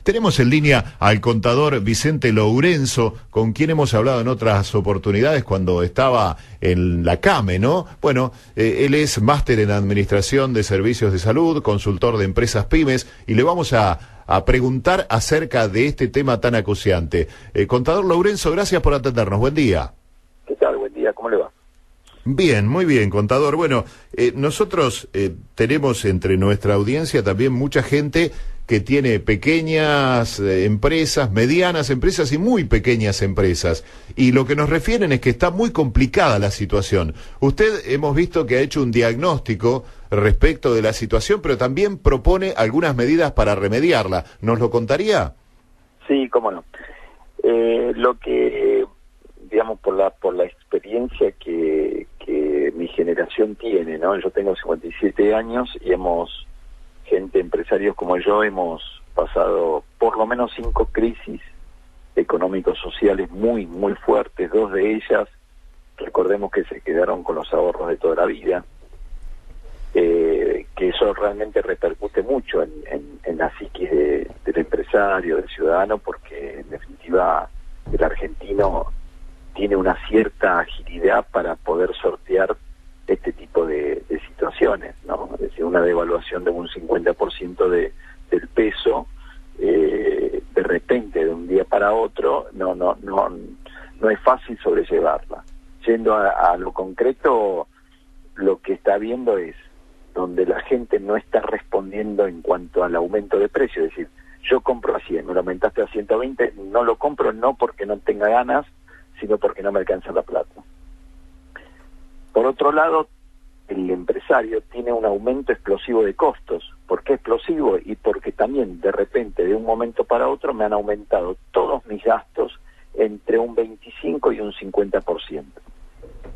Tenemos en línea al contador Vicente Lourenço, con quien hemos hablado en otras oportunidades cuando estaba en la CAME, ¿no? Bueno, él es máster en Administración de Servicios de Salud, consultor de empresas pymes, y le vamos a preguntar acerca de este tema tan acuciante. Contador Lourenço, gracias por atendernos. Buen día. ¿Qué tal? Buen día. ¿Cómo le va? Bien, muy bien, contador. Bueno, nosotros tenemos entre nuestra audiencia también mucha gente que tiene pequeñas empresas, medianas empresas y muy pequeñas empresas. Y lo que nos refieren es que está muy complicada la situación. Usted hemos visto que ha hecho un diagnóstico respecto de la situación, pero también propone algunas medidas para remediarla. ¿Nos lo contaría? Sí, cómo no. Lo que, digamos, por la experiencia que mi generación tiene, ¿no? Yo tengo 57 años y empresarios como yo, hemos pasado por lo menos 5 crisis económicos sociales muy fuertes. 2 de ellas, recordemos que se quedaron con los ahorros de toda la vida, que eso realmente repercute mucho en la psiquis del empresario, del ciudadano, porque en definitiva el argentino tiene una cierta agilidad para poder sortear este tipo de situaciones, ¿no? Es decir, una devaluación de un 50% del peso, de repente, de un día para otro, no es fácil sobrellevarla. Yendo a lo concreto, lo que está viendo es donde la gente no está respondiendo en cuanto al aumento de precio, es decir, yo compro a 100, me lo aumentaste a 120, no lo compro no porque no tenga ganas, sino porque no me alcanza la plata. Por otro lado, el empresario tiene un aumento explosivo de costos. ¿Por qué explosivo? Y porque también, de repente, de un momento para otro, me han aumentado todos mis gastos entre un 25 y un 50%.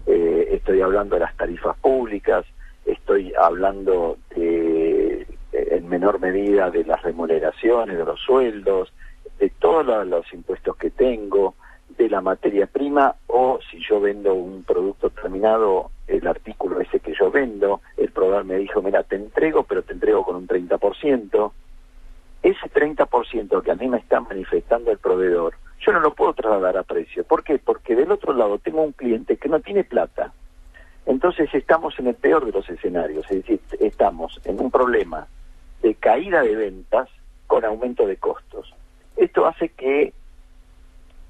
Estoy hablando de las tarifas públicas, estoy hablando en menor medida de las remuneraciones, de los sueldos, de todos los impuestos que tengo, de la materia prima, o si yo vendo un producto terminado, el artículo ese que yo vendo, el proveedor me dijo, mira, te entrego, pero te entrego con un 30%. Ese 30% que a mí me está manifestando el proveedor, yo no lo puedo trasladar a precio. ¿Por qué? Porque del otro lado tengo un cliente que no tiene plata. Entonces estamos en el peor de los escenarios, es decir, estamos en un problema de caída de ventas con aumento de costos. Esto hace que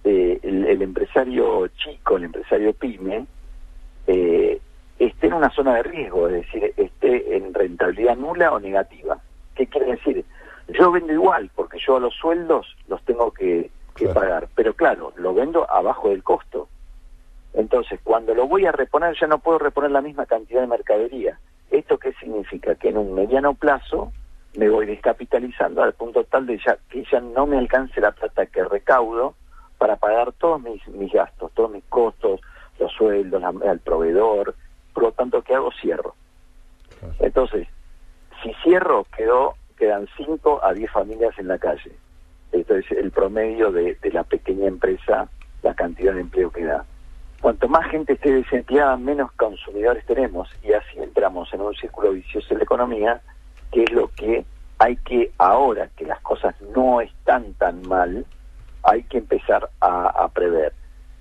el empresario chico, el empresario pyme, esté en una zona de riesgo, es decir, esté en rentabilidad nula o negativa. ¿Qué quiere decir? Yo vendo igual, porque yo a los sueldos los tengo que pagar, pero claro, lo vendo abajo del costo. Entonces, cuando lo voy a reponer, ya no puedo reponer la misma cantidad de mercadería. ¿Esto qué significa? Que en un mediano plazo me voy descapitalizando al punto tal de que ya no me alcance la plata que recaudo para pagar todos mis gastos, todos mis costos, los sueldos, al proveedor. Por lo tanto, ¿qué hago? Cierro. Entonces, si cierro, quedan 5 a 10 familias en la calle. Esto es el promedio de la pequeña empresa, la cantidad de empleo que da. Cuanto más gente esté desempleada, menos consumidores tenemos, y así entramos en un círculo vicioso de la economía, que es lo que hay que, ahora que las cosas no están tan mal, hay que empezar a prever.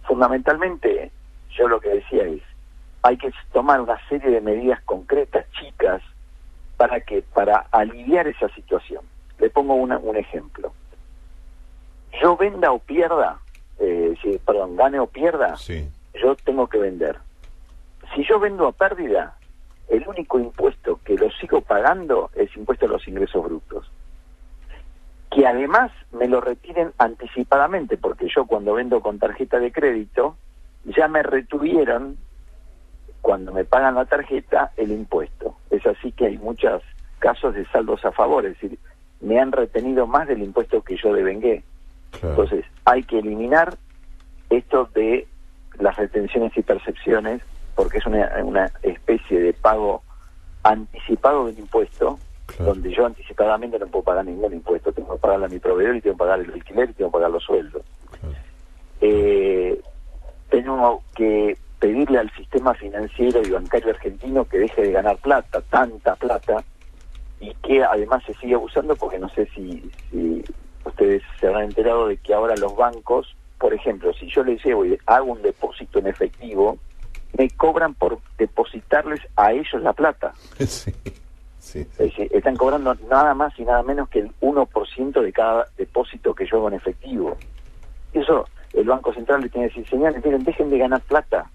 Fundamentalmente, yo lo que decía es, hay que tomar una serie de medidas concretas, chicas, para aliviar esa situación. Le pongo un ejemplo. Yo venda o pierda, gane o pierda, sí, yo tengo que vender. Si yo vendo a pérdida, el único impuesto que lo sigo pagando es impuesto a los ingresos brutos. Que además me lo retiren anticipadamente, porque yo cuando vendo con tarjeta de crédito, ya me retuvieron, cuando me pagan la tarjeta, el impuesto. Es así que hay muchos casos de saldos a favor, es decir, me han retenido más del impuesto que yo devengué. Claro. Entonces, hay que eliminar esto de las retenciones y percepciones, porque es una especie de pago anticipado del impuesto, claro, donde yo anticipadamente no puedo pagar ningún impuesto, tengo que pagarle a mi proveedor y tengo que pagar el alquiler y tengo que pagar los sueldos. Claro. Tengo que pedirle al sistema financiero y bancario argentino que deje de ganar plata, tanta plata, y que además se sigue abusando, porque no sé si usted ustedes se habrán enterado de que ahora los bancos, por ejemplo, si yo les llevo y hago un depósito en efectivo, me cobran por depositarles a ellos la plata. Sí, sí. Es decir, están cobrando nada más y nada menos que el 1% de cada depósito que yo hago en efectivo. Eso el Banco Central le tiene que decir, señores, miren, dejen de ganar plata.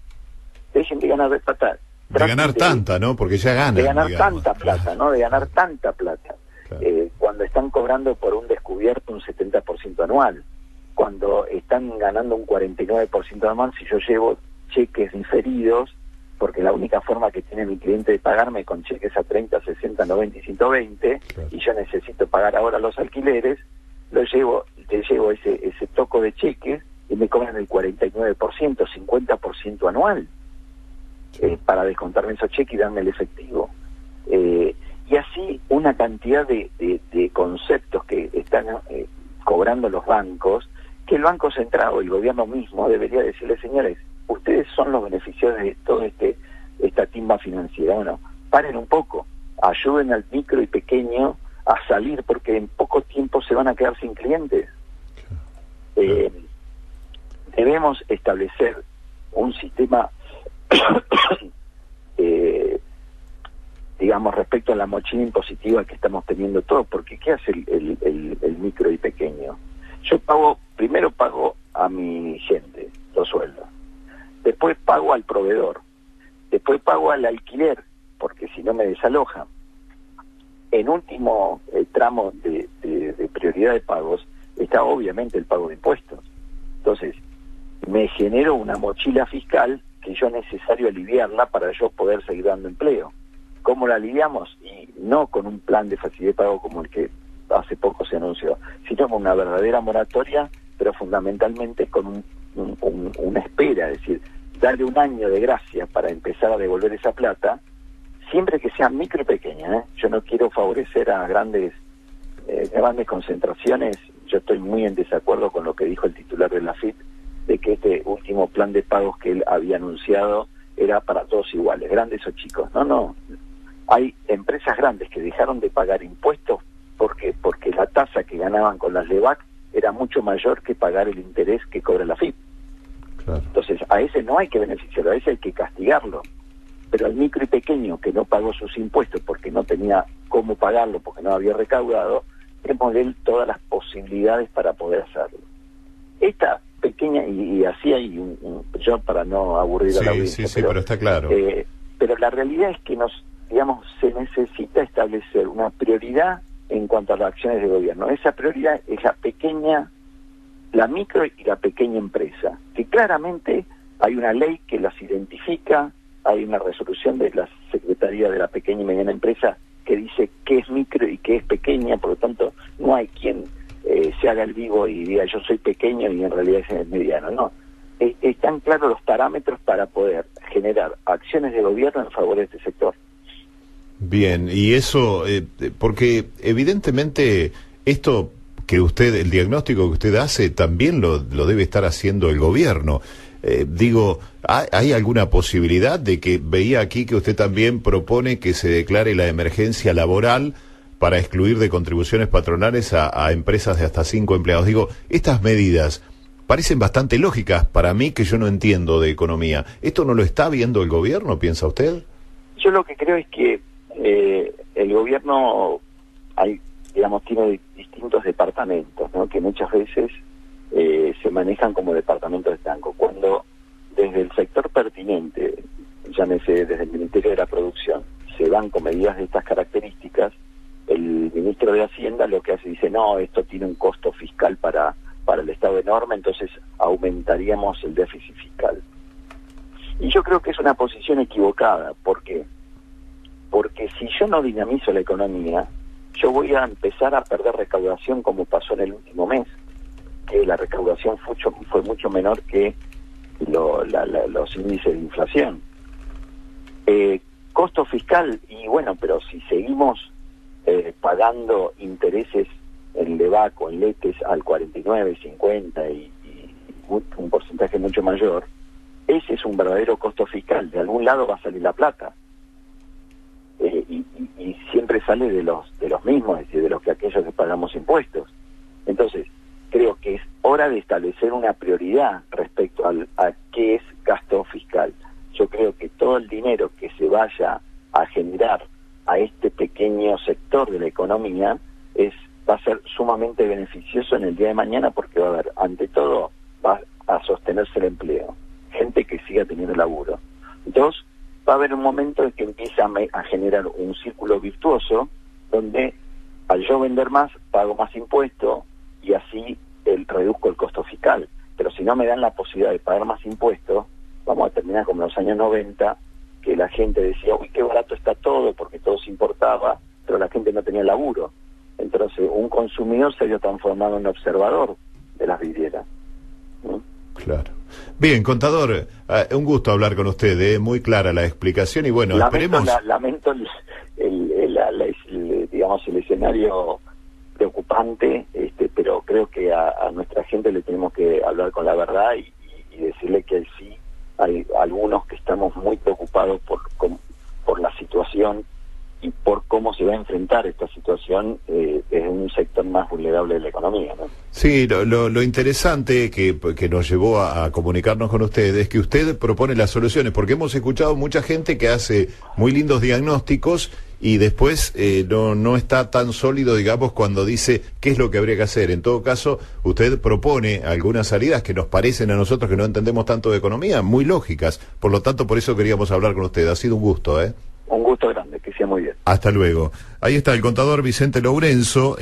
Dejen de ganar plata. De ganar tanta, ¿no? Porque ya ganan. De ganar digamos. tanta plata, ¿no? De ganar tanta plata. Claro. Cuando están cobrando por un descubierto un 70% anual. Cuando están ganando un 49% anual, si yo llevo cheques diferidos, porque la única forma que tiene mi cliente de pagarme con cheques a 30, 60, 90 y 120, claro, y yo necesito pagar ahora los alquileres, le llevo ese toco de cheques y me cobran el 49%, 50% anual, para descontarme esos cheques y darme el efectivo. Y así una cantidad de conceptos que están cobrando los bancos, que el Banco Central o el gobierno mismo debería decirle, señores, ustedes son los beneficiarios de todo esta timba financiera. Bueno, paren un poco, ayuden al micro y pequeño a salir, porque en poco tiempo se van a quedar sin clientes. Debemos establecer un sistema digamos, respecto a la mochila impositiva que estamos teniendo todos, porque ¿qué hace el micro y pequeño? Yo primero pago a mi gente los sueldos, después pago al proveedor, después pago al alquiler, porque si no me desalojan. En último tramo de prioridad de pagos está obviamente el pago de impuestos. Entonces, me genero una mochila fiscal que yo necesario aliviarla para yo poder seguir dando empleo. ¿Cómo la aliviamos? Y no con un plan de facilidad de pago como el que hace poco se anunció, sino con una verdadera moratoria, pero fundamentalmente con una espera, es decir, darle un año de gracia para empezar a devolver esa plata, siempre que sea micro y pequeña. Yo no quiero favorecer a grandes concentraciones. Yo estoy muy en desacuerdo con lo que dijo el titular de la AFIP, de que este último plan de pagos que él había anunciado era para todos iguales, grandes o chicos. No. Hay empresas grandes que dejaron de pagar impuestos porque la tasa que ganaban con las LEVAC era mucho mayor que pagar el interés que cobra la AFIP. claro. Entonces, a ese no hay que beneficiarlo, a ese hay que castigarlo. Pero al micro y pequeño que no pagó sus impuestos porque no tenía cómo pagarlo, porque no había recaudado, démosle todas las posibilidades para poder hacerlo. Esta pequeña, y así hay yo para no aburrir a la audiencia, pero está claro. Pero la realidad es que se necesita establecer una prioridad en cuanto a las acciones de gobierno. Esa prioridad es la micro y la pequeña empresa, que claramente hay una ley que las identifica, hay una resolución de la Secretaría de la Pequeña y Mediana Empresa que dice qué es micro y qué es pequeña, por lo tanto no hay quien se haga el vivo y diga yo soy pequeño y en realidad es mediano. No, están claros los parámetros para poder generar acciones de gobierno en favor de este sector. Bien, y eso, porque evidentemente esto que el diagnóstico que usted hace, también lo debe estar haciendo el gobierno. Digo, ¿hay alguna posibilidad de que veía aquí que usted también propone que se declare la emergencia laboral para excluir de contribuciones patronales a empresas de hasta 5 empleados? Digo, estas medidas parecen bastante lógicas para mí, que yo no entiendo de economía. ¿Esto no lo está viendo el gobierno, piensa usted? Yo lo que creo es que el gobierno tiene distintos departamentos, ¿no? Que muchas veces se manejan como departamentos estancos, cuando desde el sector pertinente, llámese desde el Ministerio de la Producción, se van con medidas de estas características, el ministro de Hacienda lo que hace, dice, no, esto tiene un costo fiscal para el Estado enorme, entonces aumentaríamos el déficit fiscal. Y yo creo que es una posición equivocada. ¿Por qué? Porque si yo no dinamizo la economía, yo voy a empezar a perder recaudación, como pasó en el último mes, que la recaudación fue mucho menor que los índices de inflación. Costo fiscal, y bueno, pero si seguimos pagando intereses en LEVAC o en LETES al 49, 50 y un porcentaje mucho mayor, ese es un verdadero costo fiscal. De algún lado va a salir la plata. Y siempre sale de los mismos, es decir, de aquellos que pagamos impuestos. Entonces, hora de establecer una prioridad respecto a qué es gasto fiscal. Yo creo que todo el dinero que se vaya a generar a este pequeño sector de la economía va a ser sumamente beneficioso en el día de mañana, porque va a haber, ante todo, va a sostenerse el empleo, gente que siga teniendo laburo. Dos, va a haber un momento en que empieza a generar un círculo virtuoso, donde al yo vender más, pago más impuestos y así reduzco el costo fiscal. Pero si no me dan la posibilidad de pagar más impuestos, vamos a terminar como en los años 90, que la gente decía, uy, qué barato está todo, porque todo se importaba, pero la gente no tenía laburo. Entonces, un consumidor se vio transformado en un observador de las vidrieras. ¿No? Claro. Bien, contador, un gusto hablar con usted, muy clara la explicación y bueno, esperemos... Lamento digamos, el escenario preocupante, pero creo que a nuestra gente le tenemos que hablar con la verdad y decirle que sí hay algunos que estamos muy preocupados por la situación y por cómo se va a enfrentar esta situación en un sector más vulnerable de la economía, ¿no? Sí, lo interesante que nos llevó a comunicarnos con ustedes es que usted propone las soluciones, porque hemos escuchado mucha gente que hace muy lindos diagnósticos y después no está tan sólido, digamos, cuando dice qué es lo que habría que hacer. En todo caso, usted propone algunas salidas que nos parecen a nosotros, que no entendemos tanto de economía, muy lógicas. Por lo tanto, por eso queríamos hablar con usted. Ha sido un gusto, Un gusto grande, que sea muy bien. Hasta luego. Ahí está el contador Vicente Lourenço,